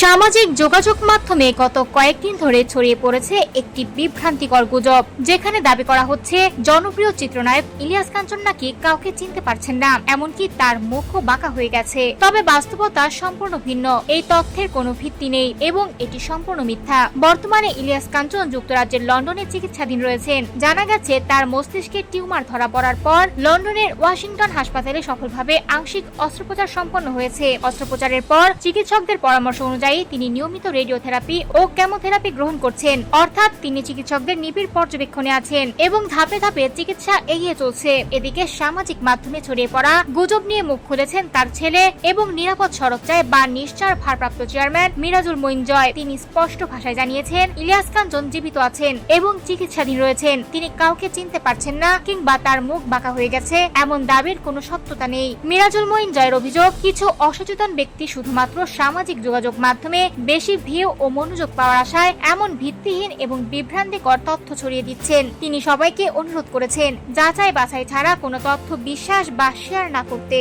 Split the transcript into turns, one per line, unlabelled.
সামাজিক যোগাযোগ মাধ্যমে গত কয়েকদিন ধরে ছড়িয়ে পড়েছে একটি বিভ্রান্তিকর গুজব, যেখানে দাবি করা হচ্ছে জনপ্রিয় চিত্রনায়ক ইলিয়াস কাঞ্চন নাকি কাউকে চিনতে পারছেন না, এমনকি তার মুখও বাঁকা হয়ে গেছে। তবে বাস্তবতা সম্পূর্ণ ভিন্ন। এই তথ্যের কোনো ভিত্তি নেই এবং এটি সম্পূর্ণ মিথ্যা। বর্তমানে ইলিয়াস কাঞ্চন যুক্তরাজ্যের লন্ডনে চিকিৎসাধীন রয়েছেন। জানা গেছে তার মস্তিষ্কে টিউমার ধরা পড়ার পর লন্ডনের ওয়াশিংটন হাসপাতালে সফলভাবে আংশিক অস্ত্রোপচার সম্পন্ন হয়েছে। অস্ত্রোপচারের পর চিকিৎসকদের পরামর্শ অনুযায়ী তিনি নিয়মিত রেডিওথেরাপি ও কেমোথেরাপি গ্রহণ করছেন, অর্থাৎ তিনি চিকিৎসকদের নিবিড় পর্যবেক্ষণে আছেন এবং ধাপে ধাপে চিকিৎসা এগিয়ে চলছে। এদিকে সামাজিক মাধ্যমে ছড়িয়ে পড়া গুজব নিয়ে মুখ খুলেছেন তার ছেলে এবং নিরাপদ সড়ক চায় বা নিশ্চার ভারপ্রাপ্ত চেয়ারম্যান মিরাজুল মঈন জয়। তিনি স্পষ্ট ভাষায় জানিয়েছেন ইলিয়াস কাঞ্চন জীবিত আছেন এবং চিকিৎসাধীন রয়েছেন। তিনি কাউকে চিনতে পারছেন না কিংবা তার মুখ বাঁকা হয়ে গেছে এমন দাবির কোনো সত্যতা নেই। মিরাজুল মঈন জয়ের অভিযোগ, কিছু অসচেতন ব্যক্তি শুধুমাত্র সামাজিক যোগাযোগ মাধ্যমে বেশি ভিউ ও মনোযোগ পাওয়ার আশায় এমন ভিত্তিহীন এবং বিভ্রান্তিকর তথ্য ছড়িয়ে দিচ্ছেন। তিনি সবাইকে অনুরোধ করেছেন যাচাই বাছাই ছাড়া কোনো তথ্য বিশ্বাস বা শেয়ার না করতে।